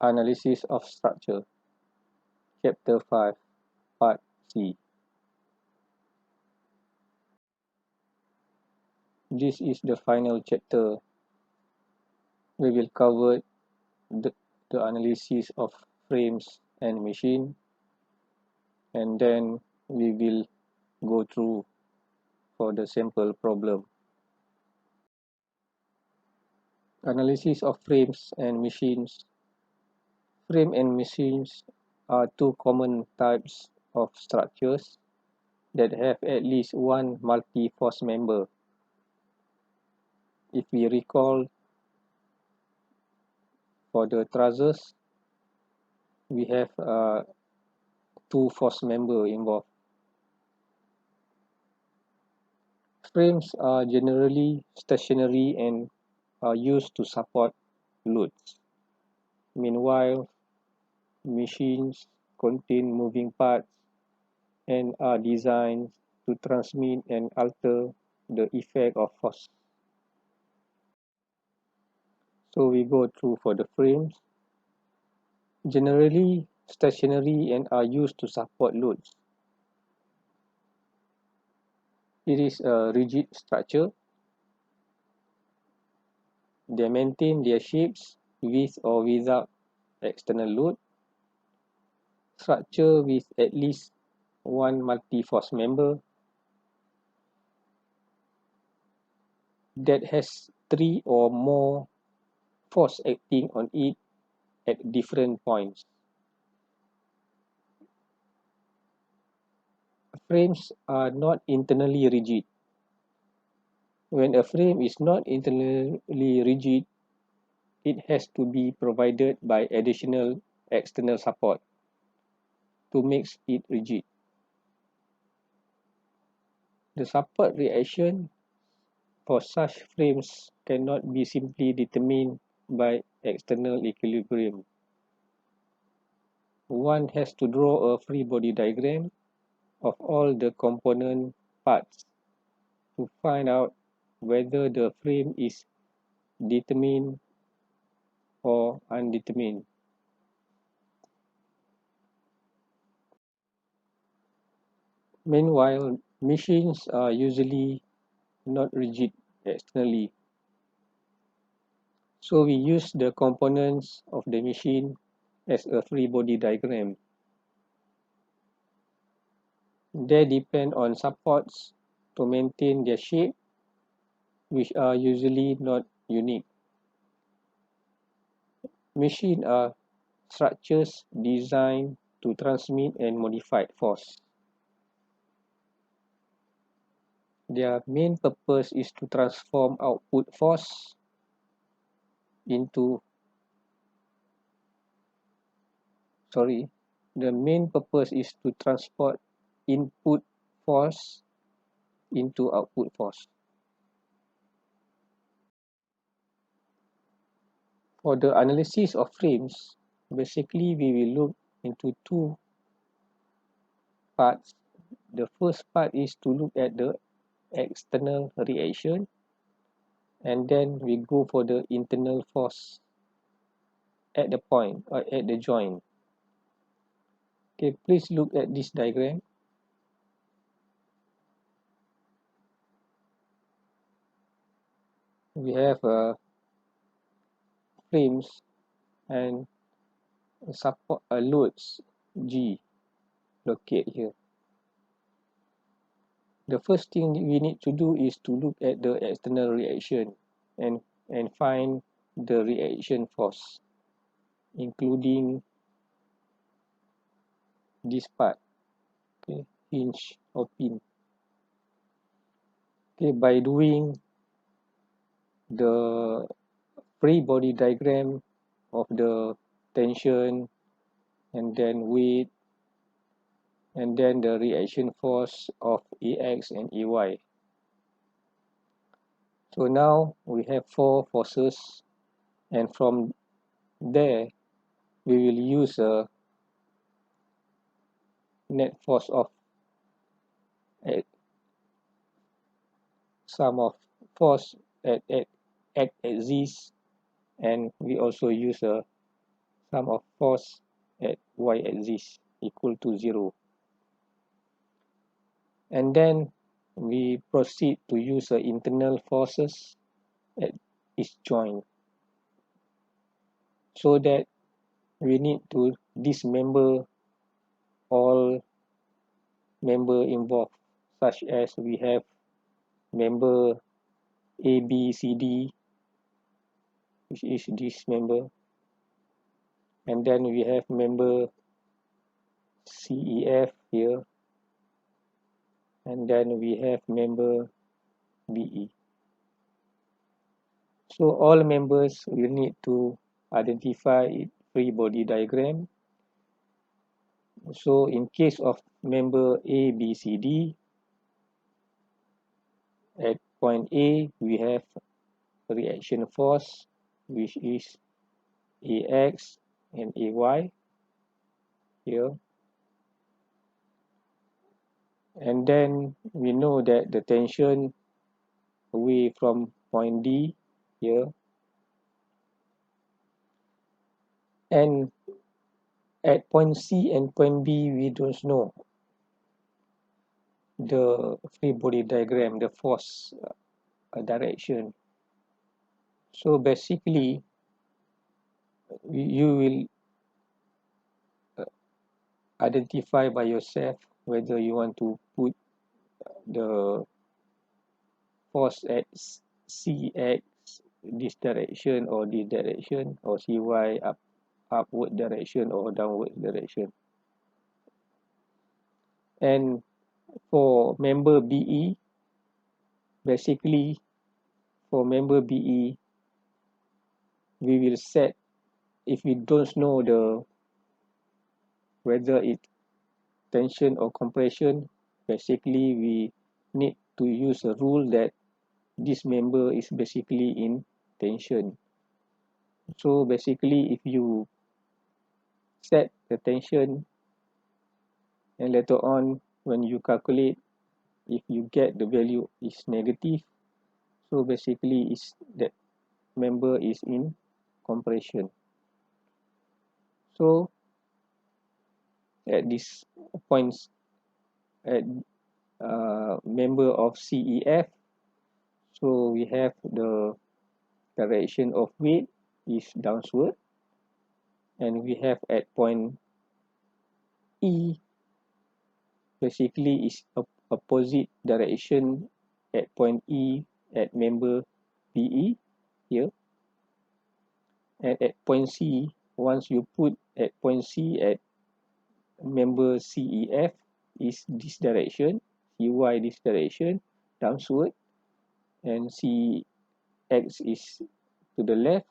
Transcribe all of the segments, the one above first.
Analysis of Structure, Chapter 5, Part C. This is the final chapter. We will cover the analysis of frames and machine, and then we will go through for the sample problem. Analysis of frames and machines. Frame and machines are two common types of structures that have at least one multi-force member. If we recall, for the trusses, we have two force member involved. Frames are generally stationary and are used to support loads. Meanwhile, machines contain moving parts and are designed to transmit and alter the effect of force. So we go through for the frames. Generally stationary and are used to support loads. It is a rigid structure. They maintain their shapes with or without external load. Structure with at least one multi-force member that has three or more force acting on it at different points. Frames are not internally rigid. When a frame is not internally rigid, it has to be provided by additional external support to make it rigid. The support reaction for such frames cannot be simply determined by external equilibrium. One has to draw a free body diagram of all the component parts to find out whether the frame is determined or undetermined. Meanwhile, machines are usually not rigid externally. So we use the components of the machine as a free body diagram. They depend on supports to maintain their shape, which are usually not unique. Machines are structures designed to transmit and modify force. Their main purpose is to transform output force into the main purpose is to transport input force into output force. For the analysis of frames, basically we will look into two parts. The first part is to look at the external reaction, and then we go for the internal force at the point or at the joint. Okay, please look at this diagram. We have frames and support loads G located here. The first thing we need to do is to look at the external reaction and find the reaction force, including this part, okay, hinge or pin. Okay, by doing the free body diagram of the tension and then weight and then the reaction force of AX and AY. So now we have four forces, and from there we will use a net force of sum of force at axis, and we also use a sum of force at y-axis equal to 0. And then we proceed to use the internal forces at each joint, so that we need to dismember all member involved, such as we have member A, B, C, D, which is this member, and then we have member C, E, F here, and then we have member B, E. So all members will need to identify free body diagram. So in case of member A, B, C, D, at point A, we have reaction force, which is AX and AY here. And then we know that the tension away from point D here, and at point C and point B, we don't know the free body diagram, the force direction. So basically, you will identify by yourself whether you want to put the force at CX this direction or this direction, or CY upward direction or downward direction. And for member BE, basically for member BE, we will set, if we don't know whether it's tension or compression, basically we need to use a rule that this member is basically in tension. So basically, if you set the tension and later on when you calculate, if you get the value is negative, so basically is that member is in compression. So at this points, at member of CEF, so we have the direction of weight is downward, and we have at point E, basically is opposite direction at point E at member BE here, and at point C, once you put at point C at member CEF is this direction, CY this direction, downward, and CX is to the left.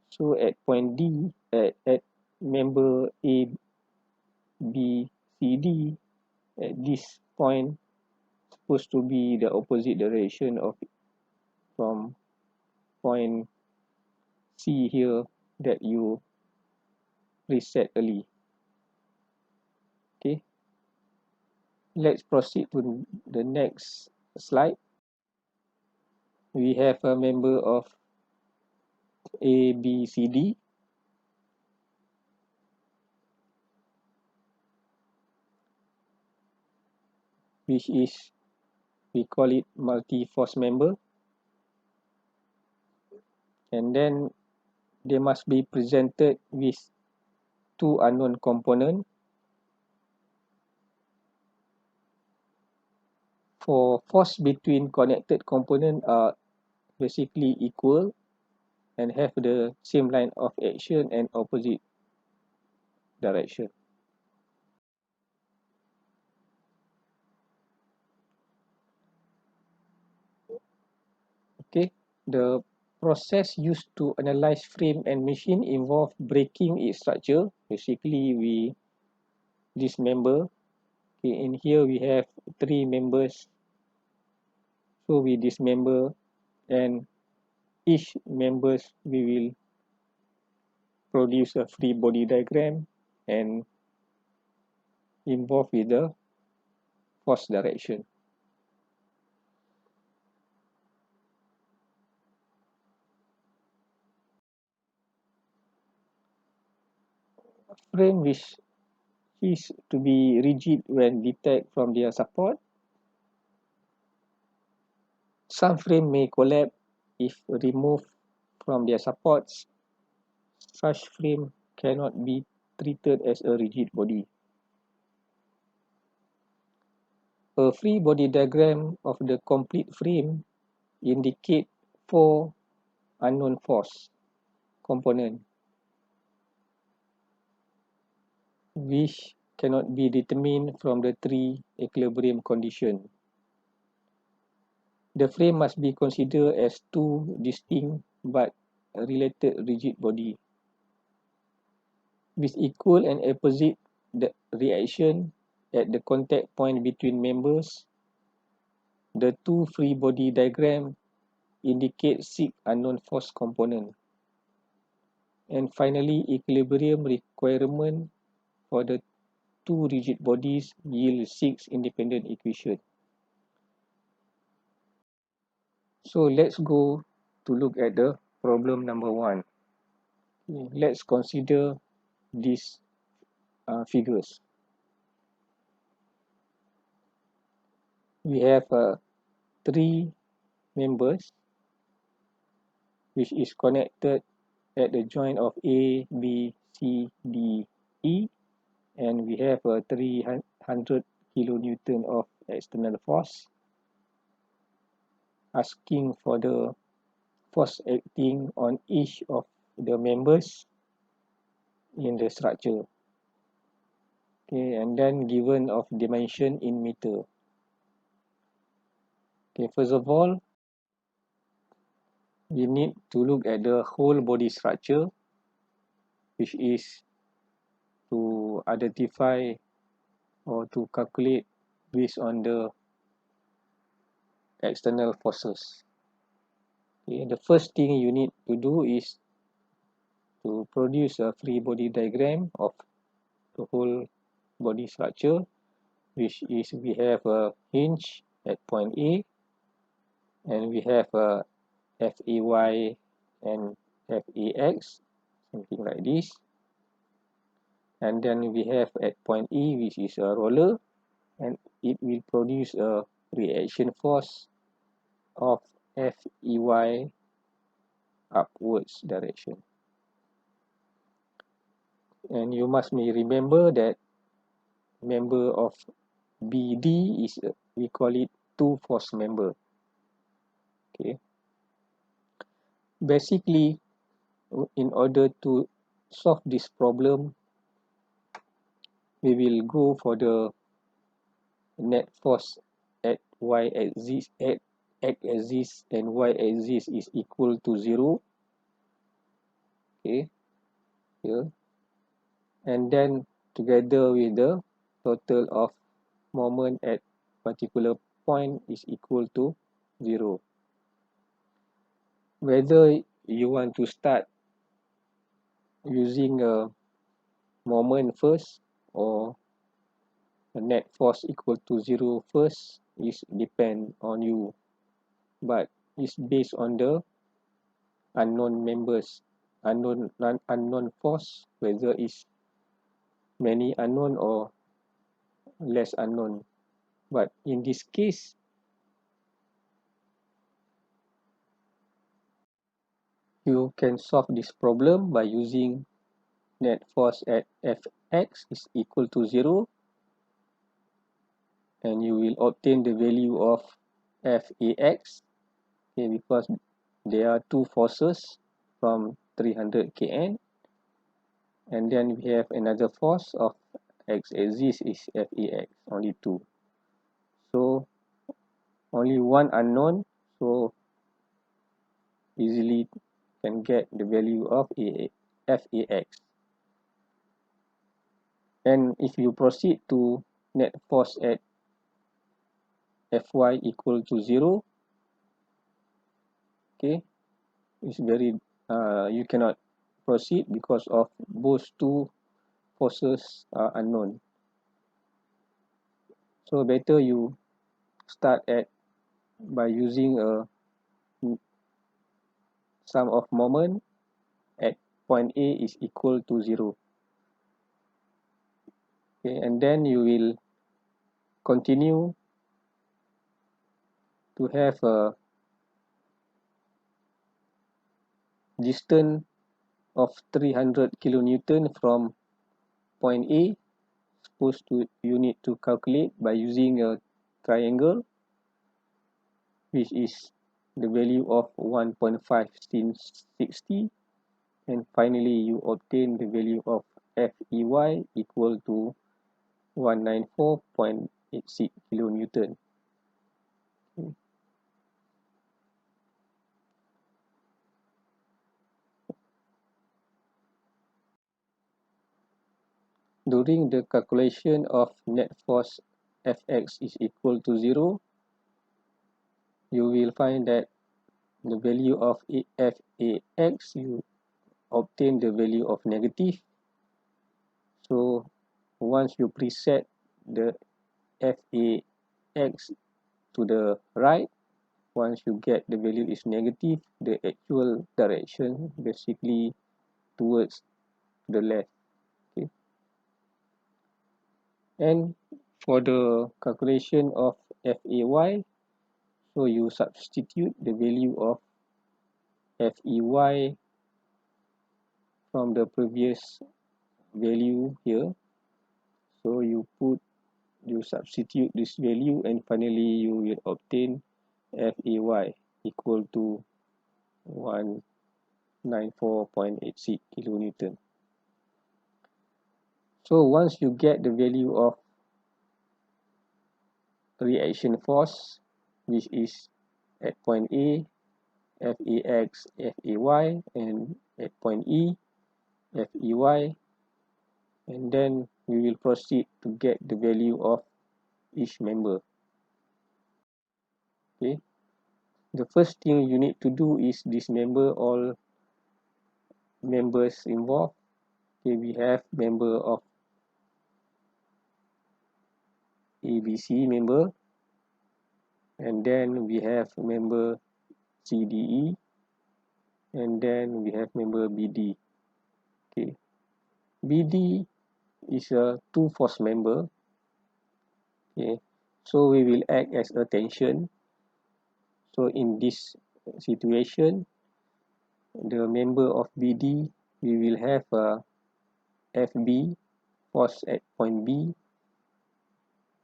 So at point D, at member A, B, C, D, at this point, supposed to be the opposite direction of from point C here that you preset early. Okay, let's proceed to the next slide. We have a member of A, B, C, D. Which is, we call it multi-force member. And then they must be presented with two unknown components. For force between connected components are basically equal and have the same line of action and opposite direction. Okay, the process used to analyze frame and machine involve breaking its structure. Basically, we dismember. Okay, in here we have 3 members. So we dismember, and each members we will produce a free body diagram and involve with the force direction. frame which is to be rigid when detached from their support. Some frame may collapse if removed from their supports. Such frame cannot be treated as a rigid body. A free body diagram of the complete frame indicates 4 unknown force components which cannot be determined from the 3 equilibrium conditions. The frame must be considered as 2 distinct but related rigid bodies with equal and opposite reaction at the contact point between members. The 2 free body diagram indicate 6 unknown force components. And finally, equilibrium requirement for the 2 rigid bodies yield 6 independent equations. So let's go to look at the problem number 1. Let's consider these figures. We have 3 members which is connected at the joint of A, B, C, D, E, and we have 300 kilonewton of external force. Asking for the force acting on each of the members in the structure. Okay, and then given of dimension in meter. Okay, first of all, we need to look at the whole body structure, which is to identify or to calculate based on the external forces. Okay, the first thing you need to do is to produce a free body diagram of the whole body structure, which is we have a hinge at point A, and we have a FAY and FAX, something like this. And then we have at point E, which is a roller, and it will produce a reaction force of FEY upwards direction. And you must remember that member of BD is we call it 2 force member. Okay. Basically, in order to solve this problem, we will go for the net force at y axis, at x axis and y axis is equal to 0. Okay, here, and then together with the total of moment at particular point is equal to 0. Whether you want to start using a moment first or a net force equal to 0 first is depend on you, but it's based on the unknown members, unknown force, whether it's many unknown or less unknown. But in this case, you can solve this problem by using net force at Fx is equal to 0, and you will obtain the value of Fax, okay, because there are 2 forces from 300 kN, and then we have another force of x-axis is Fax, only 2. So only one unknown, so easily can get the value of Fax. And if you proceed to net force at Fy equal to 0, okay, it's very you cannot proceed because of both 2 forces are unknown. So better you start at by using a sum of moment at point A is equal to 0. Okay, and then you will continue to have a distance of 300 kilonewton from point A. Supposed to you need to calculate by using a triangle, which is the value of 1.5 since 60, and finally you obtain the value of FEY equal to 194.86 kilonewton. Okay. During the calculation of net force Fx is equal to 0, you will find that the value of Fax, you obtain the value of negative. So once you preset the Fax to the right, once you get the value is negative, the actual direction basically towards the left. Okay. And for the calculation of Fay, so you substitute the value of Fey from the previous value here. So you substitute this value, and finally you will obtain Fay equal to 194.86 kilonewton. So once you get the value of reaction force, which is at point A, Fax, Fay, and at point E, Fey, and then we will proceed to get the value of each member. Okay, the first thing you need to do is dismember all members involved. Okay, we have member of ABC member, and then we have member CDE, and then we have member BD. Okay, BD is a two force member. Okay, so we will act as a tension. So in this situation, the member of BD, we will have a FB, force at point B,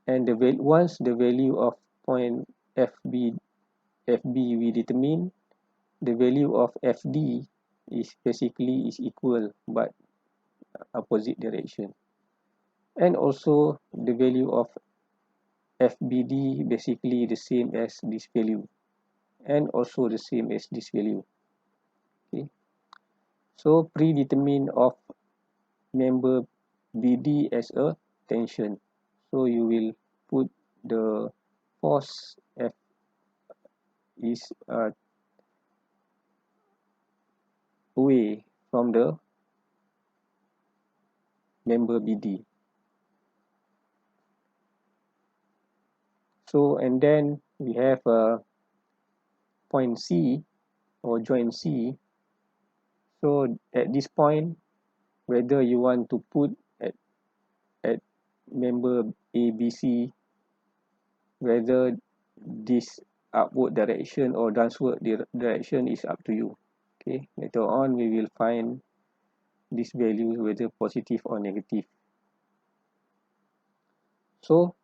and once the value of point FB we determine, the value of FD is basically is equal but opposite direction, and also the value of FBD basically the same as this value, and also the same as this value. Okay, so predetermine of member BD as a tension. So you will put the force F is away from the member BD. So and then we have a point C or joint C. So at this point, whether you want to put at member ABC, whether this upward direction or downward direction is up to you. Okay, later on we will find this value whether positive or negative. So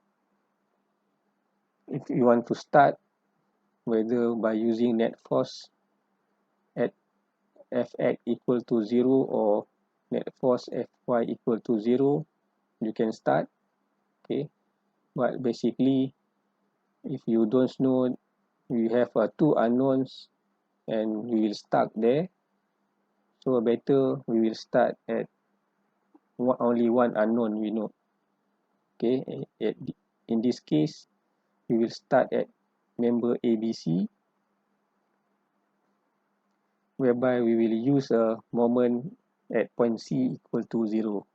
if you want to start, whether by using net force at Fx equal to 0 or net force Fy equal to 0, you can start. Okay, but basically if you don't know, you have two unknowns and you will stuck there, so better we will start at only one unknown we know. Okay, in this case we will start at member ABC, whereby we will use a moment at point C equal to 0.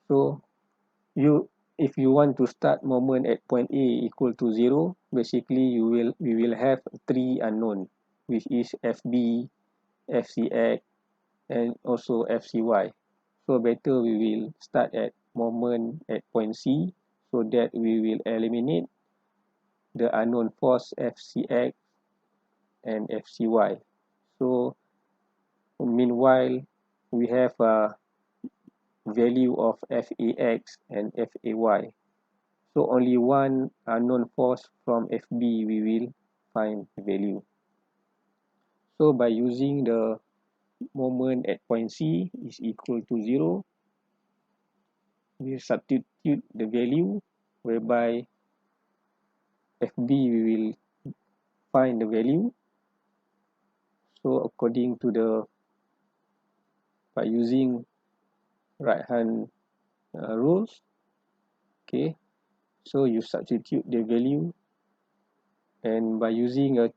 So if you want to start moment at point A equal to 0, basically we will have three unknown, which is FB, FCX, and also FCY. So better we will start at moment at point C, so that we will eliminate the unknown force Fcx and Fcy. So meanwhile, we have a value of Fax and Fay. So only one unknown force from Fb we will find the value. So by using the moment at point C is equal to 0, we substitute the value, whereby Fb we will find the value. So according to by using right hand rules, okay, so you substitute the value, and by using a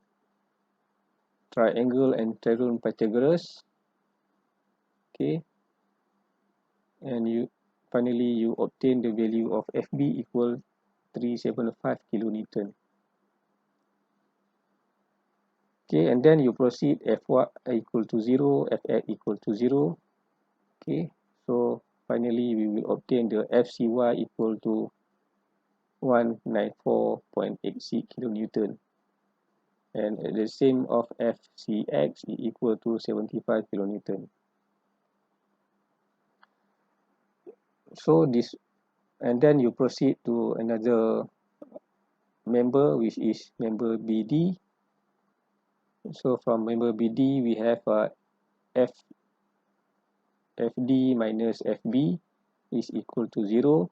triangle and trigon Pythagoras, okay, and finally you obtain the value of Fb equal 375 kilonewton. Okay, and then you proceed Fy equal to 0, Fx equal to 0. Okay, so finally we will obtain the Fcy equal to 194.86 kilonewton, and the same of Fcx is equal to 75 kilonewton. So this, and then you proceed to another member, which is member BD. So from member BD we have Fd minus Fb is equal to 0.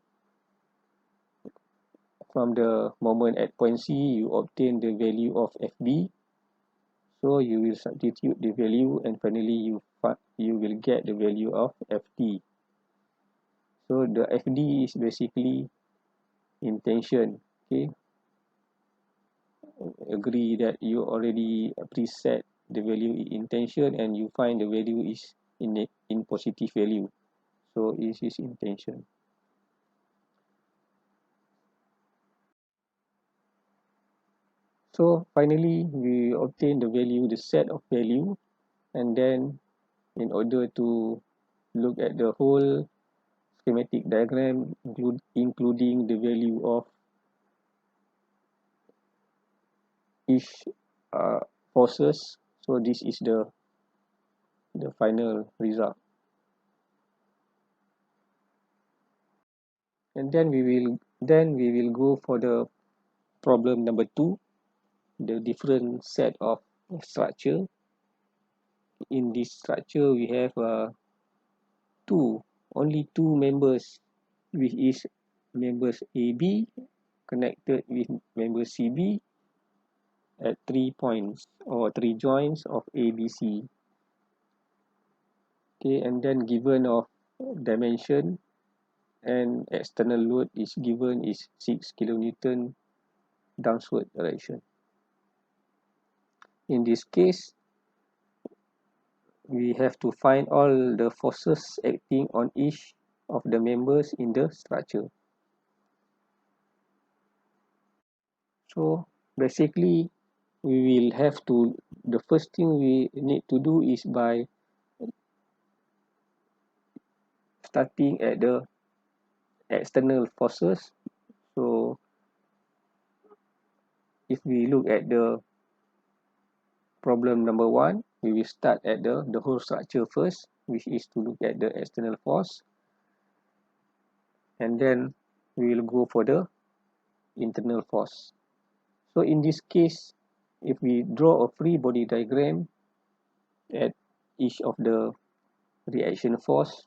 From the moment at point C, you obtain the value of Fb. So you will substitute the value, and finally you will get the value of Ft. So the Fd is basically in tension. Okay, agree that you already preset the value in tension, and you find the value is in positive value. So it is in tension. So finally we obtain the value, the set of value, and then in order to look at the whole schematic diagram, including the value of each forces, so this is the final result. And then we will go for the problem number 2, the different set of structure. In this structure we have only two members, which is members AB connected with member CB at 3 points or 3 joints of ABC. Okay, and then given of dimension and external load is given is 6 kilonewton downward direction. In this case, we have to find all the forces acting on each of the members in the structure. So basically, we will have to, the first thing we need to do is by starting at the external forces. So if we look at the problem number 1, we will start at the whole structure first, which is to look at the external force, and then we will go for the internal force. So in this case, if we draw a free body diagram at each of the reaction force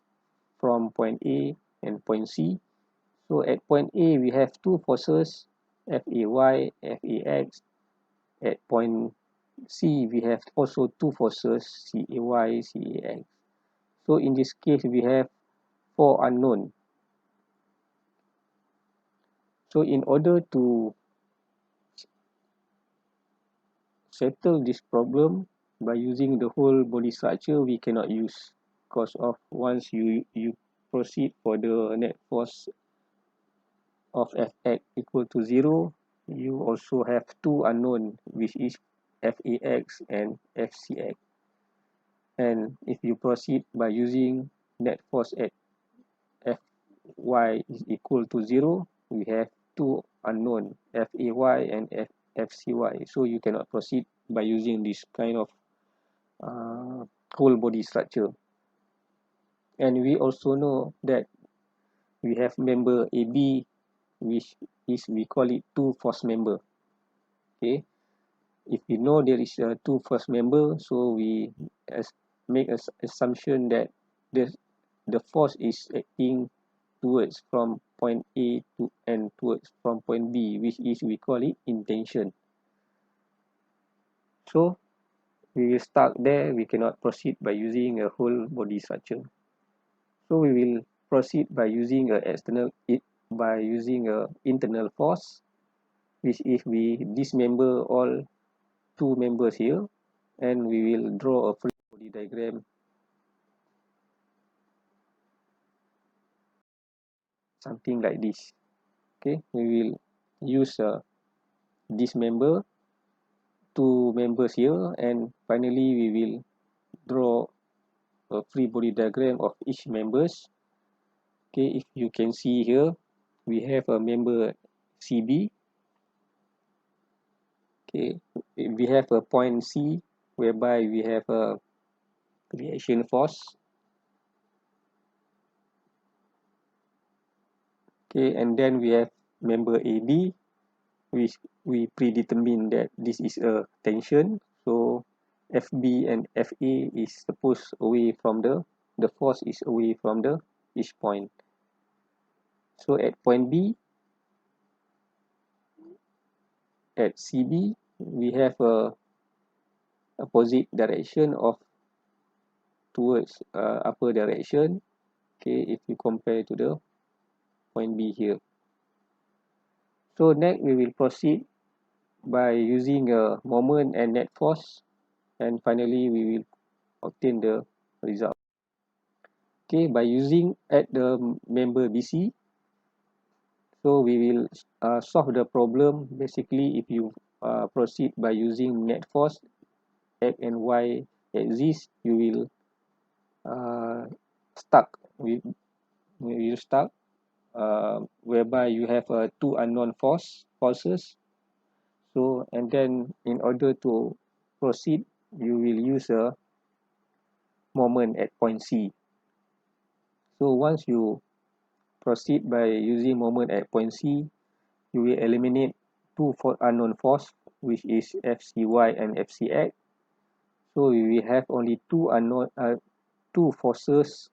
from point A and point C. So at point A, we have two forces, Fay, Fax. At point C, we have also two forces, Cay, Cax. So in this case, we have 4 unknown. So in order to settle this problem by using the whole body structure, we cannot use, because of once you proceed for the net force of Fx equal to 0, you also have 2 unknown, which is Fax and Fcx. And if you proceed by using net force at y is equal to 0, we have two unknown, fay and fcy. So you cannot proceed by using this kind of whole body structure. And we also know that we have member AB, which is, we call it two force member. Okay, if we know there is a two force member, so we make an assumption that the force is acting towards from point A to and towards from point B, which is, we call it intention. So we will start there. We cannot proceed by using a whole body structure. So we will proceed by using a internal force, which is we dismember all two members here, and we will draw a free body diagram something like this. Okay, we will use this member, two members here, and finally we will draw a free body diagram of each members. Okay, if you can see here, we have a member CB. Okay, we have a point C whereby we have a reaction force. Okay, and then we have member AB, which we predetermine that this is a tension. So FB and FA is supposed away from the force is away from the each point. So at point B, at CB, we have a opposite direction of towards upper direction. Okay, if you compare to the point B here. So next we will proceed by using a moment and net force, and finally we will obtain the result. Okay, by using at the member BC, so we will solve the problem. Basically, if you proceed by using net force, X and Y axis, you will stuck with you stuck whereby you have two unknown forces. So, and then in order to proceed, you will use a moment at point C. So once you proceed by using moment at point C, you will eliminate two unknown force, which is FCY and FCX. So we will have only two forces,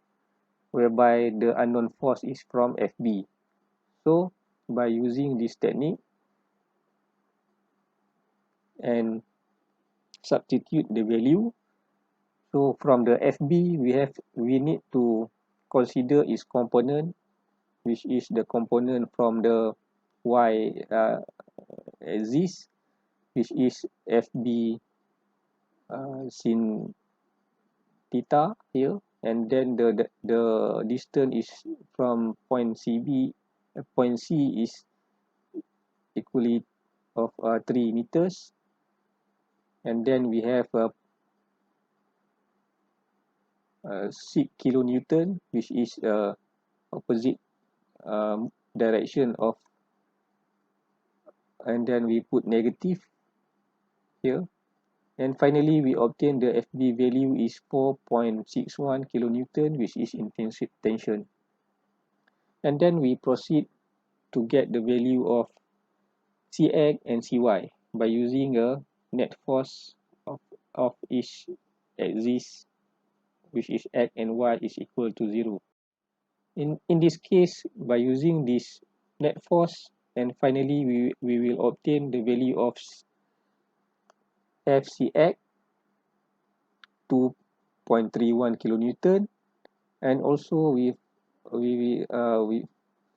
whereby the unknown force is from FB. So by using this technique and substitute the value, so from the FB we need to consider its component, which is the component from the Y axis, which is FB sin theta here, and then the distance is from point CB point C is equally of 3 meters, and then we have 6 kilonewton, which is opposite direction of, and then we put negative here, and finally we obtain the FB value is 4.61 kilonewton, which is intensive tension. And then we proceed to get the value of Cx and Cy by using a net force of each axis, which is X and Y is equal to 0. In this case, by using this net force, and finally we will obtain the value of FCX 2.31 kilonewton, and also we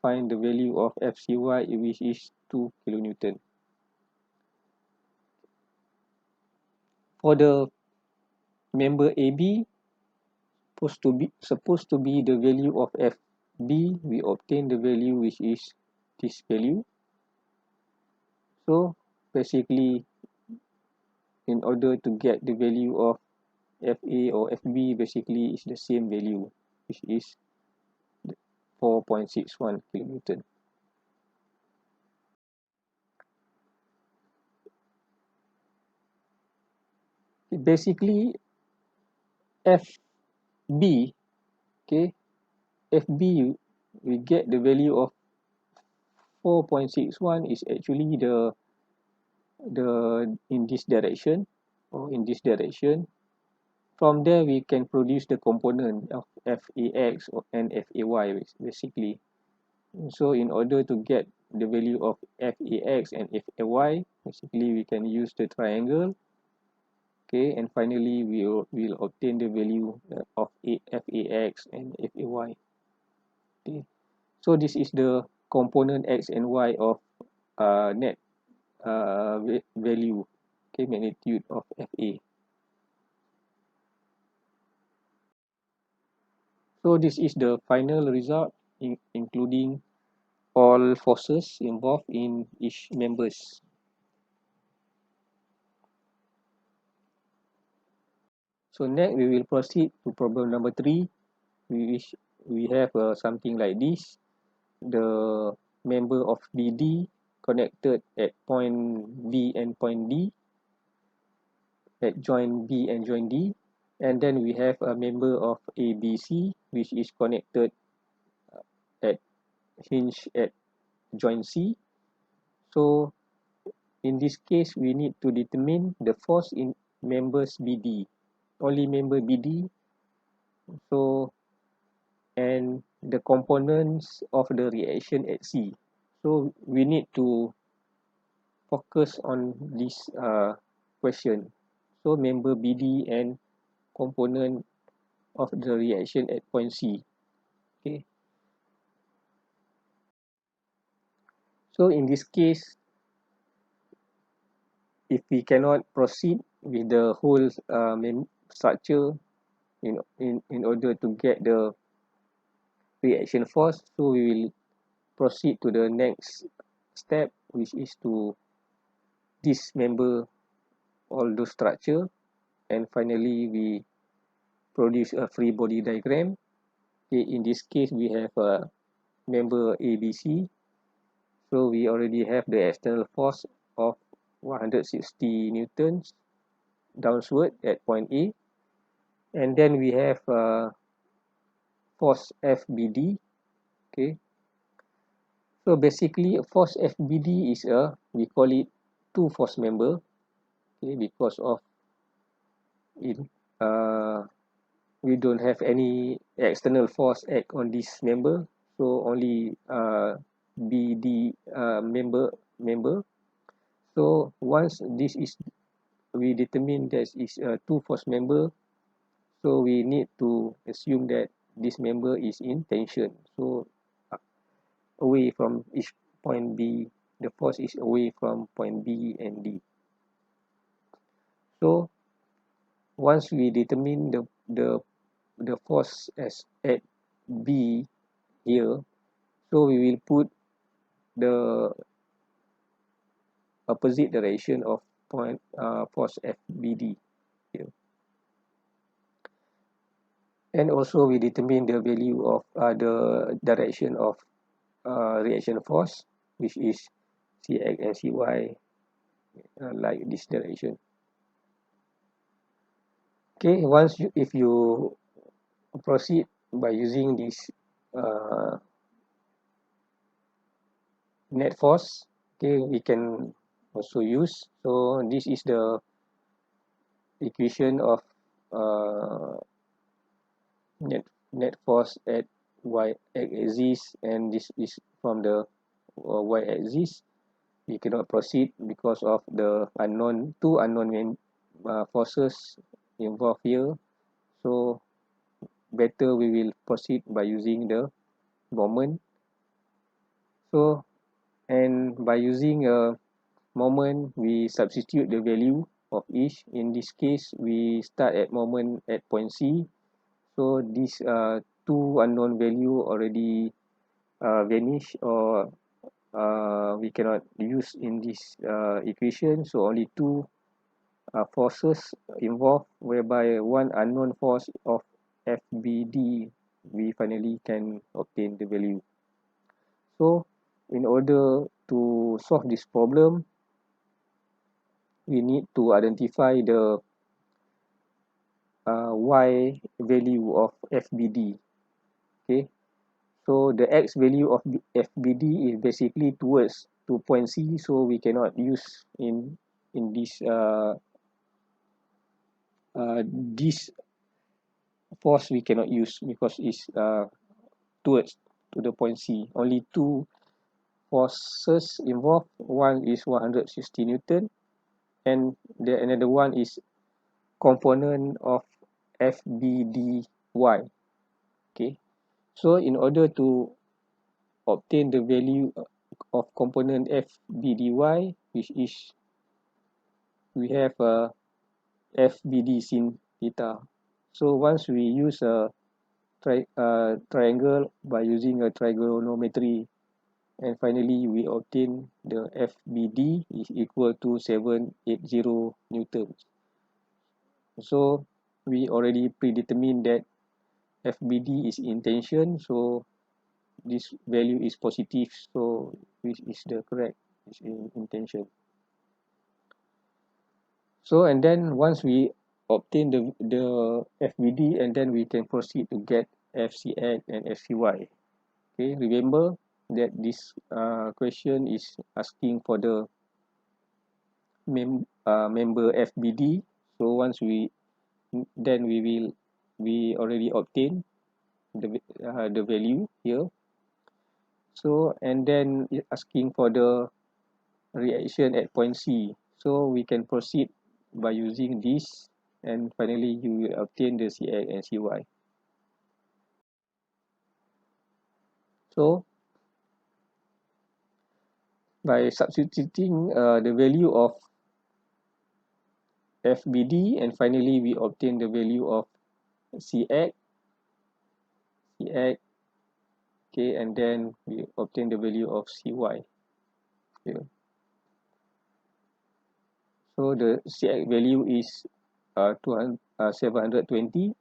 find the value of FCY, which is 2 kilonewton. For the member AB, supposed to be the value of FB, we obtain the value which is this value. So basically, in order to get the value of FA or FB, basically is the same value, which is 4.61 kilonewton. Basically, FB, okay, FB, we get the value of 4.61 is actually the in this direction, or in this direction. From there, we can produce the component of FAX and FAY basically. So in order to get the value of FAX and FAY, basically we can use the triangle. Okay, and finally we'll obtain the value of FAX and FAY. Okay, so this is the component X and Y of net value, okay, magnitude of FA. So this is the final result, including all forces involved in each members. So next we will proceed to problem number 3, which we have something like this. The member of BD connected at point B and point D, at joint B and joint D, and then we have a member of ABC which is connected at hinge at joint C. So in this case, we need to determine the force in members BD, only member BD. So, and the components of the reaction at C. So we need to focus on this question. So member BD and component of the reaction at point C. Okay. So in this case, if we cannot proceed with the whole structure in order to get the reaction force, so we will proceed to the next step, which is to dismember all those structure, and finally we produce a free body diagram. Okay, in this case we have a member ABC, so we already have the external force of 160 newtons downward at point A, and then we have force FBD. Okay, so basically force FBD is we call it two force member, okay, because of in we don't have any external force act on this member, so only BD member. So once this is, we determine that is a two force member, so we need to assume that this member is in tension. So away from each point B, the force is away from point B and D. So once we determine the force as at B here, so we will put the opposite direction of point force FBD here, and also we determine the value of the direction of reaction force, which is Cx and Cy, like this direction. Okay, if you proceed by using this net force, okay, we can also use. So this is the equation of net force at y axis, and this is from the y axis. We cannot proceed because of the two unknown forces involved here. So better we will proceed by using the moment. So, and by using a moment, we substitute the value of each. In this case, we start at moment at point C. So these two unknown value already vanish, or we cannot use in this equation. So only two forces involved, whereby one unknown force of FBD we finally can obtain the value. So in order to solve this problem, we need to identify the y value of FBD. Okay, so the x value of FBD is basically towards to point C, so we cannot use in this force we cannot use because it's towards to the point C. Only two forces involved. One is 160 Newton, and the another one is component of FBDY. Okay, so in order to obtain the value of component FBDY, which is we have a FBD sin theta. So once we use a triangle by using a trigonometry, and finally we obtain the FBD is equal to 780 newtons. So we already predetermined that FBD is in tension, so this value is positive, so which is the correct is in tension. So and then once we obtain the FBD, and then we can proceed to get FCX and FCY. Okay, remember that this question is asking for the member FBD. So once we then we already obtain the value here. So and then it asking for the reaction at point C. So we can proceed by using this, and finally you will obtain the Cx and Cy. So by substituting the value of FBD, and finally we obtain the value of Cx, okay, and then we obtain the value of Cy here. So the Cx value is 720.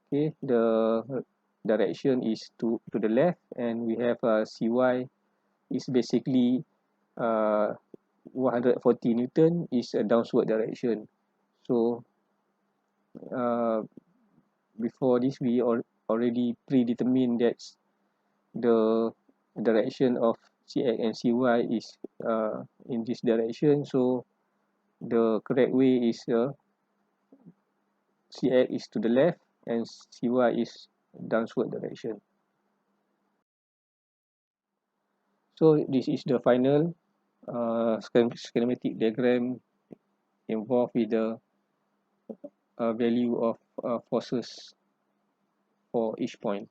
Okay, the direction is to the left, and we have Cy is basically 140 Newton is a downward direction. So before this we already predetermined that the direction of Cx and Cy is in this direction. So the correct way is Cx is to the left and Cy is downward direction. So this is the final schematic diagram involved with the value of forces for each point.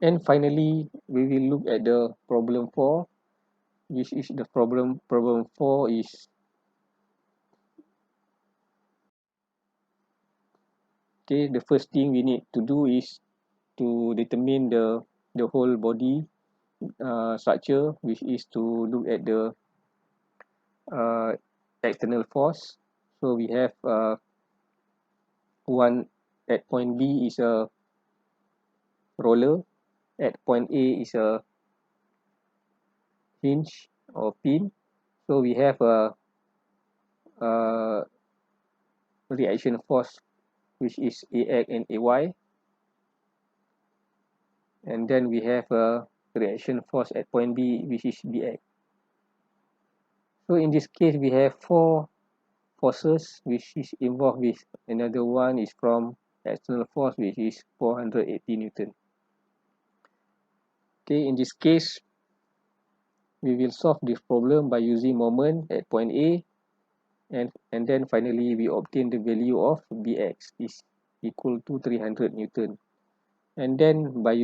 And finally, we will look at the problem 4, which is the problem 4 is okay. The first thing we need to do is to determine the whole body structure, which is to look at the external force. So we have one at point B is a roller, at point A is a hinge or pin. So we have a reaction force which is AX and AY, and then we have a reaction force at point B which is BX. So in this case we have 4 forces which is involved with another one is from external force, which is 480 Newton. Okay, in this case we will solve this problem by using moment at point A, and then finally we obtain the value of Bx is equal to 300 Newton. And then by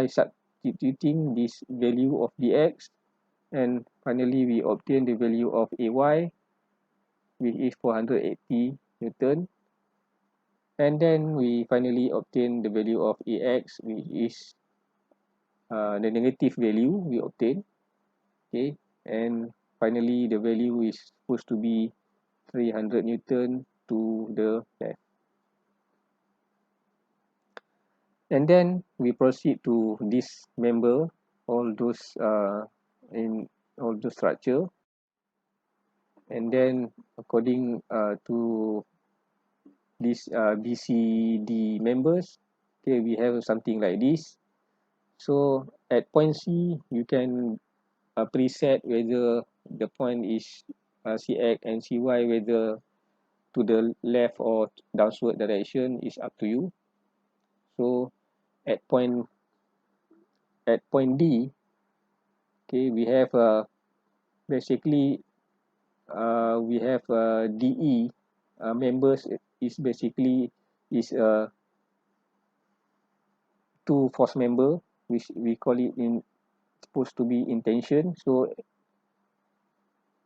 substituting this value of Bx, and finally we obtain the value of Ay, which is 480 Newton. And then we finally obtain the value of Ax, which is the negative value we obtain. Okay, and finally the value is supposed to be 300 Newton to the left. And then we proceed to dismember all those in all the structure, and then according to these BCD members, okay, we have something like this. So at point C, you can preset whether the point is Cx and Cy, whether to the left or downward direction is up to you. So at point D, okay, we have basically we have DE members is basically is two force member, which we call it in supposed to be in tension. So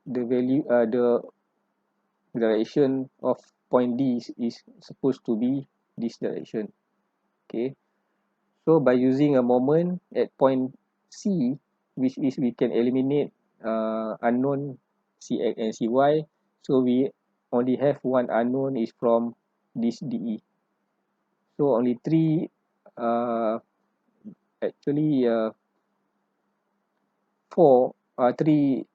the value the direction of point D is supposed to be this direction. Okay, so by using a moment at point C, which is we can eliminate unknown Cx and Cy, so we only have one unknown is from this DE. So only three actually three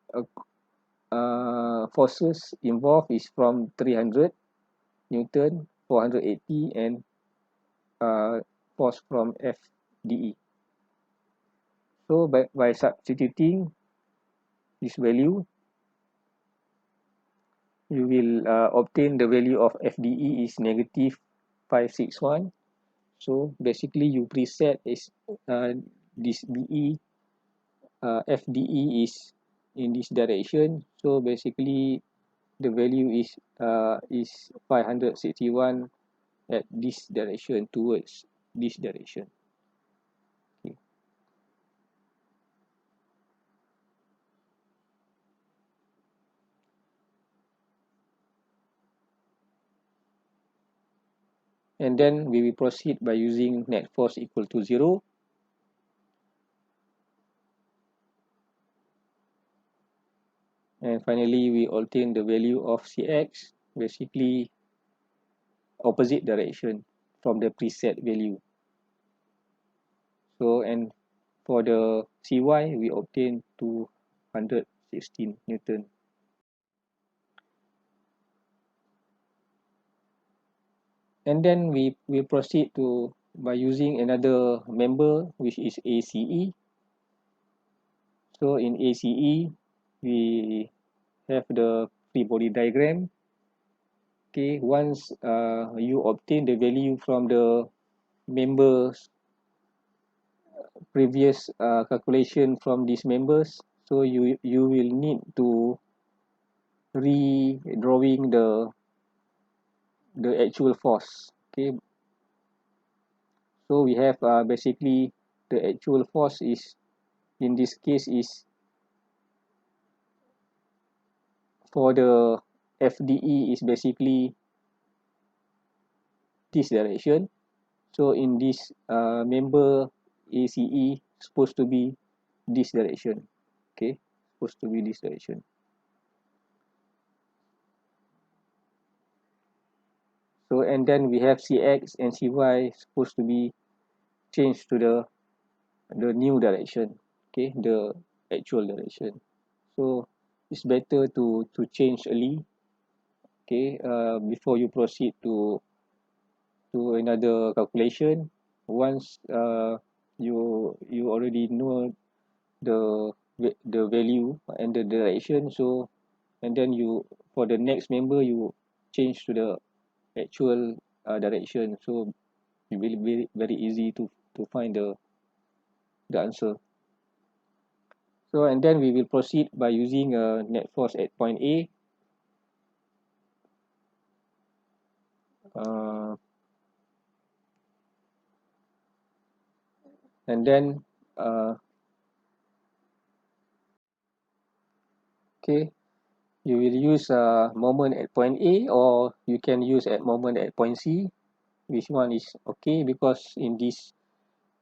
forces involved is from 300 Newton, 480, and force from FDE. So by substituting this value, you will obtain the value of FDE is negative 561. So basically you preset is this DE FDE is in this direction. So basically the value is 561 at this direction, towards this direction. Okay. And then we will proceed by using net force equal to 0. And finally, we obtain the value of Cx, basically opposite direction from the preset value. So, and for the Cy, we obtain 216 Newton. And then we proceed to by using another member, which is ACE. So in ACE, we have the free body diagram. Okay, once you obtain the value from the members previous calculation from these members, so you will need to redrawing the actual force. Okay, so we have basically the actual force is in this case is for the FDE is basically this direction. So in this member ACE supposed to be this direction. Okay, supposed to be this direction. So and then we have Cx and Cy supposed to be changed to the new direction. Okay, the actual direction. So it's better to change early. Okay, before you proceed to another calculation. Once you already know the value and the direction, so and then you for the next member you change to the actual direction, so it will be very easy to find the answer. So and then we will proceed by using a net force at point A. And then okay, you will use a moment at point A, or you can use at moment at point C. Which one is okay? Because in this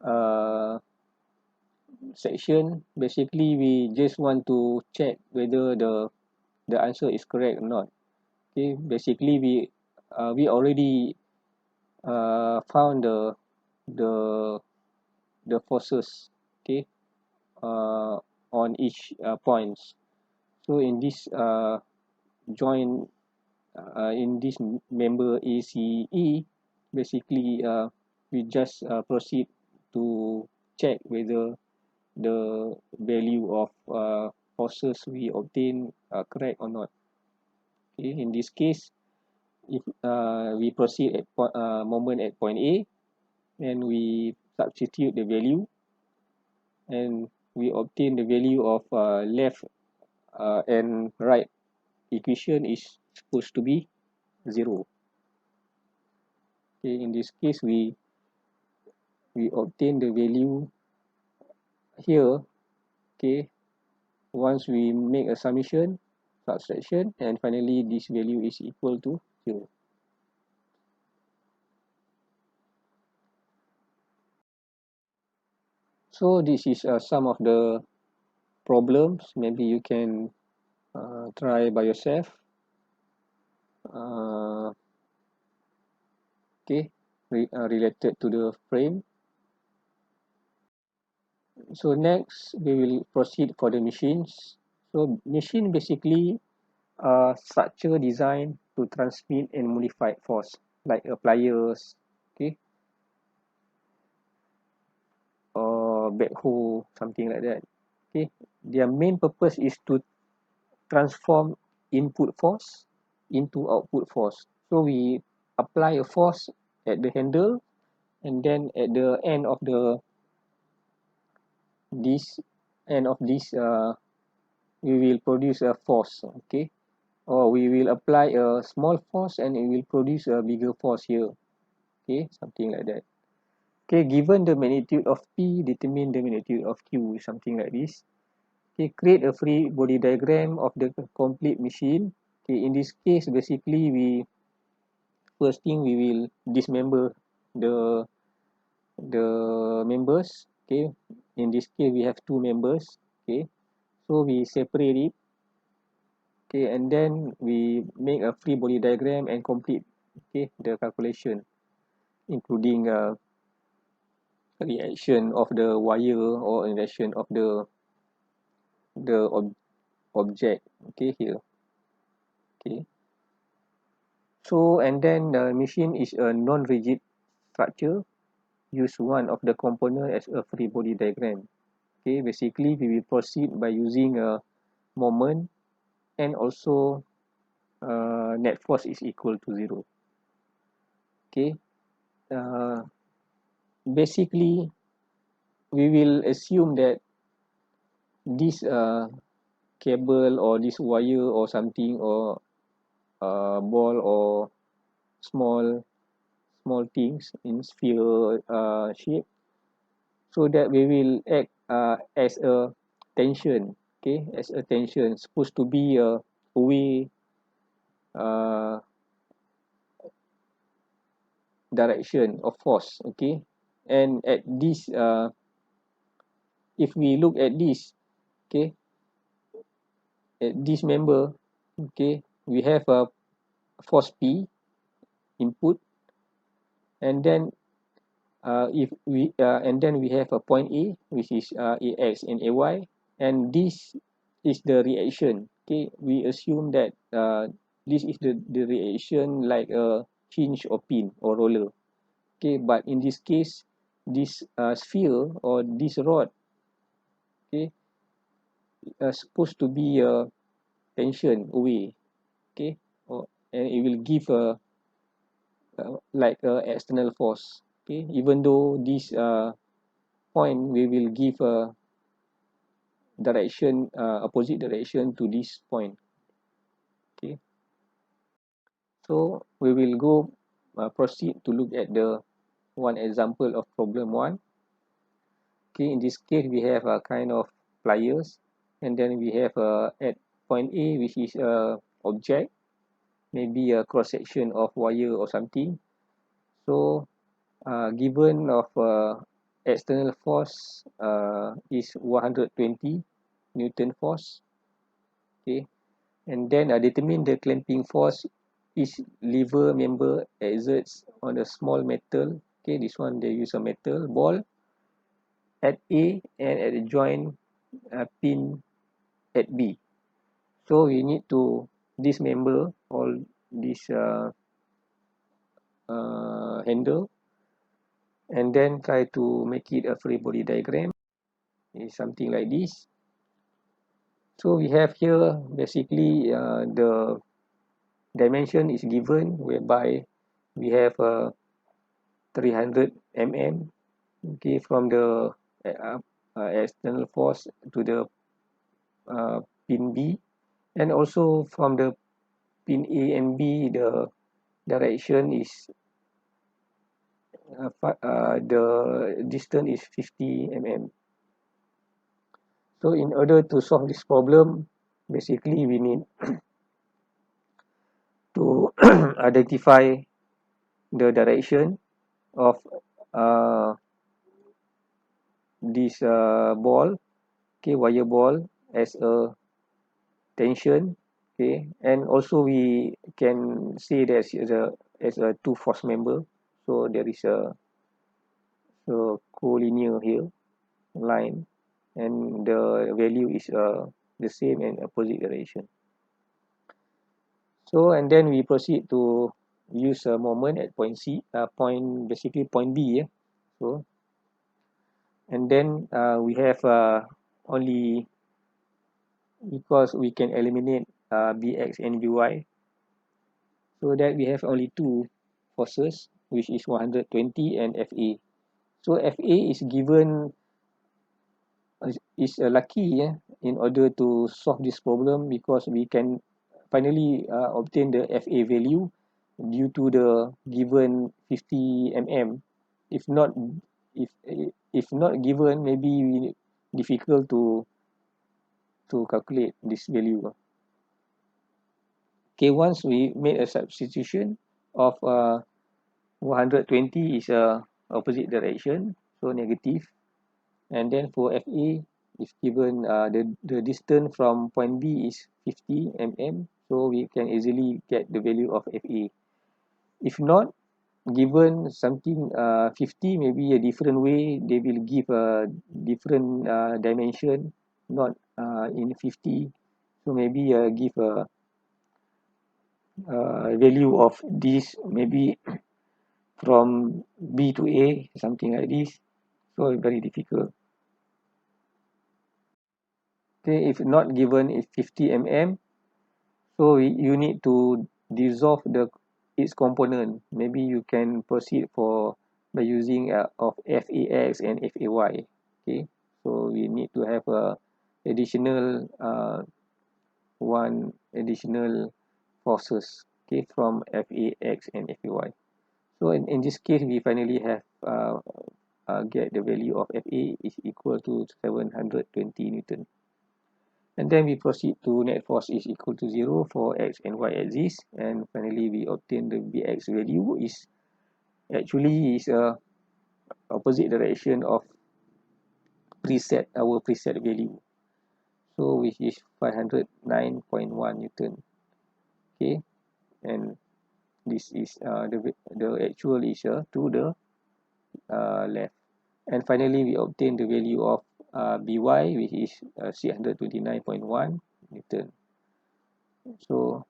uh, section, basically we just want to check whether the answer is correct or not. Okay, basically we we already found the the forces, okay, uh, on each points. So in this join in this member ACE, basically we just proceed to check whether the value of forces we obtain are correct or not. Okay, in this case, if we proceed at moment at point A, and we substitute the value, and we obtain the value of left and right equation is supposed to be 0. Okay, in this case, we obtain the value here. Okay, once we make a summation, subtraction, and finally this value is equal to 0. So this is some of the problems. Maybe you can try by yourself. uh, okay, related to the frame. So next we will proceed for the machines. So machine basically structure designed to transmit and modify force, like pliers, okay, or backhoe, something like that. Okay, their main purpose is to transform input force into output force. So we apply a force at the handle, and then at the end of this this we will produce a force, okay, or we will apply a small force and it will produce a bigger force here, okay, something like that. Okay, given the magnitude of P, determine the magnitude of Q, something like this. Okay, create a free body diagram of the complete machine. Okay, in this case, basically we first thing we will dismember the members. Okay, in this case we have two members. Okay, so we separate it. Okay, and then we make a free body diagram and complete, okay, the calculation, including reaction of the wire or reaction of the object, okay, here. Okay, so and then the machine is a non-rigid structure. Use one of the component as a free body diagram. Okay, basically we will proceed by using a moment, and also net force is equal to 0. Okay, uh, basically we will assume that this cable or this wire or something, or ball or small things in sphere shape, so that we will act as a tension. Okay, as a tension supposed to be a way uh, direction of force. Okay, and at this if we look at this, okay, at this member, okay, we have a force P input, and then if we and then we have a point A, which is AX and AY, and this is the reaction. Okay, we assume that this is the reaction like a hinge or pin or roller. Okay, but in this case, this sphere or this rod, okay, supposed to be a tension away. Okay, or, and it will give a like a external force. Okay, even though this point we will give a direction, opposite direction to this point. Okay, so we will go proceed to look at the one example of problem 1. Okay, in this case we have a kind of pliers, and then we have at point A, which is a object, maybe a cross section of wire or something. So given of external force is 120 Newton force. Okay, and then determine the clamping force each lever member exerts on a small metal, okay, this one they use a metal ball at A and at the joint pin at B. So we need to dismember all this handle and then try to make it a free body diagram. It's something like this. So we have here basically the dimension is given, whereby we have 300 mm, okay, from the external force to the pin B, and also from the pin A and B the direction is the distance is 50 mm. So in order to solve this problem, basically we need to identify the direction of uh, this ball, okay, wire ball, as a tension, okay, and also we can say that as a two force member. So there is a collinear here line, and the value is the same in opposite direction. So and then we proceed to use a moment at point C, basically point B, yeah. So and then we have only, because we can eliminate Bx and By, so that we have only two forces, which is 120 and Fa. So Fa is given, is lucky, yeah, in order to solve this problem, because we can finally obtain the Fa value due to the given 50 mm. If not, if if not given, maybe difficult to calculate this value. Okay, once we made a substitution of 120 is opposite direction, so negative, and then for Fa is given the distance from point B is 50 mm, so we can easily get the value of Fa. If not given something 50, maybe a different way, they will give a different dimension, not in 50, so maybe give a value of this, maybe from B to A, something like this. So very difficult. Okay, if not given is 50 mm, so you need to dissolve its component. Maybe you can proceed by using of FAX and FAY. Okay, so we need to have a additional one additional forces, okay, from FAX and FAY. So in this case, we finally have get the value of Fa is equal to 720 Newton. And then we proceed to net force is equal to 0 for x and y axis, and finally we obtain the Bx value is actually is a opposite direction of our preset value, so which is 509.1 Newton. Okay, and this is the actual is to the left. And finally we obtain the value of By, which is 629.1 Newton. So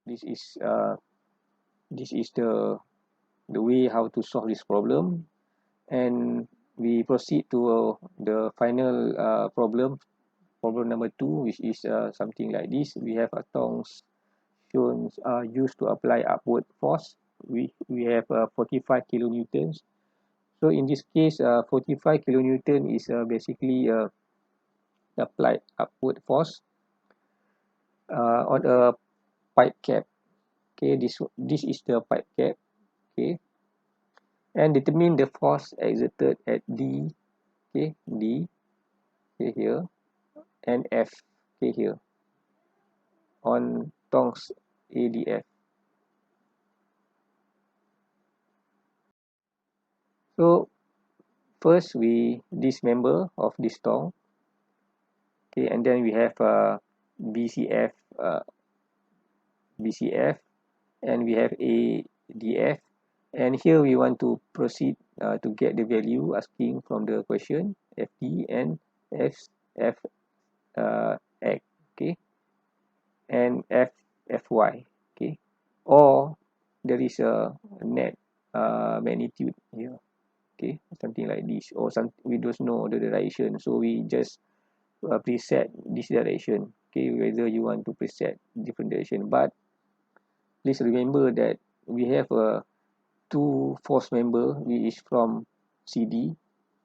this is the way how to solve this problem, and we proceed to the final problem number 2, which is something like this. We have a tongs shown used to apply upward force. We have 45 kilonewtons. So in this case 45 kilonewton is basically applied upward force on a pipe cap. Okay, this is the pipe cap. Okay, and determine the force exerted at D, okay, D, okay, here, and F, okay, here, on tongs ADF. So first we dismember of this tong, okay, and then we have BCF, BCF, and we have a df, and here we want to proceed to get the value asking from the question fd and f f x, okay, and fy, okay, or there is a net magnitude here, okay, something like this, or some we don't know the direction, so we just preset this direction, okay, whether you want to preset different direction. But please remember that we have a two force member which is from cd,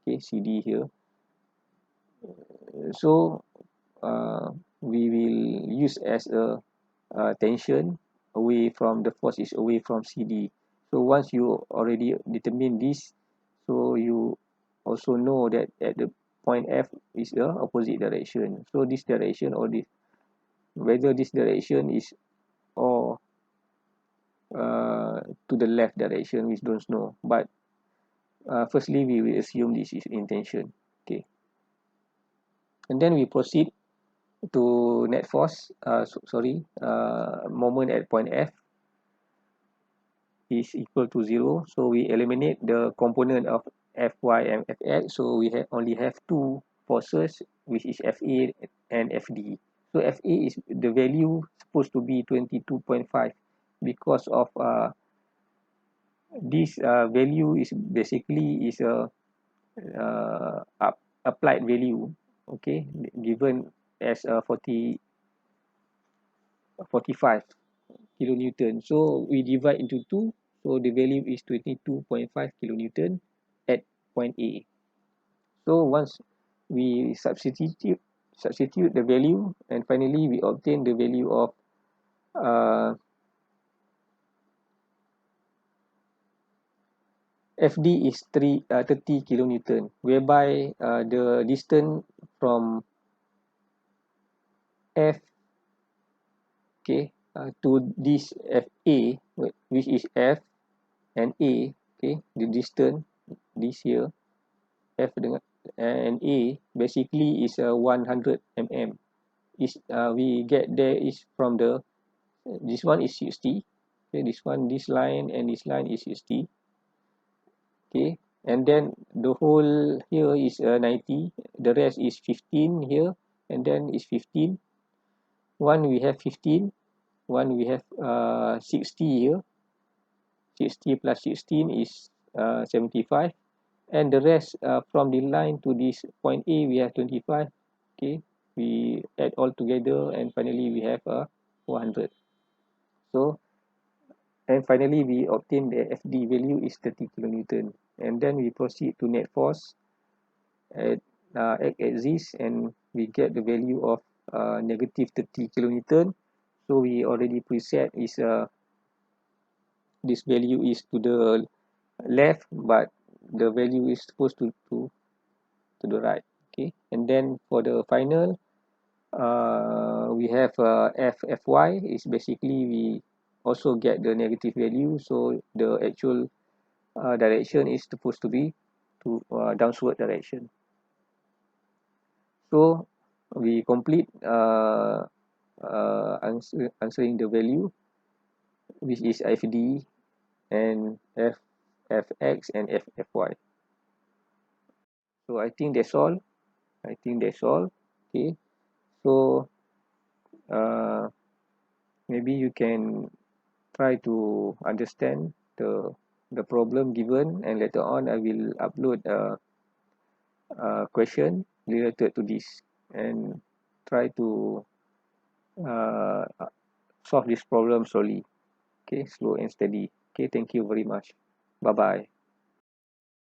okay, cd here. So we will use as a tension away from the force is away from cd. So once you already determine this, so you also know that at the point f is the opposite direction, so this direction or this, whether this direction is or to the left direction, we don't know. But firstly we will assume this is intention, okay, and then we proceed to net force, moment at point f is equal to 0, so we eliminate the component of fy and fx, so we only have two forces, which is fa and fd. So fa is the value supposed to be 22.5 because of this value is basically is a applied value, okay, given as a 45 kilonewton. So we divide into 2, so the value is 22.5 kilonewton at point A. So once we substitute the value, and finally we obtain the value of FD is 30 kilonewton, whereby the distance from F, okay, to this FA, which is F and A, okay, the distance this here F dengan and A basically is 100 mm. Is we get there is from the this one is 60, okay, this one, this line and this line is 60, okay, and then the whole here is 90, the rest is 15 here, and then is 15, one we have 15, one we have 60 here, 60 plus 16 is 75, and the rest from the line to this point A we have 25, okay, we add all together and finally we have 100. So and finally we obtain the FD value is 30 kilonewton, and then we proceed to net force at x axis, and we get the value of negative 30 kilonewton. So we already preset is this value is to the left, but the value is supposed to the right, okay, and then for the final we have fy is basically we also get the negative value, so the actual direction is supposed to be to downward direction. So we complete answering the value, which is fd and fx and fy. So I think that's all. Okay, so maybe you can try to understand the problem given, and later on I will upload a question related to this and try to uh, solve this problem slowly, okay, slow and steady. Okay, thank you very much. Bye bye.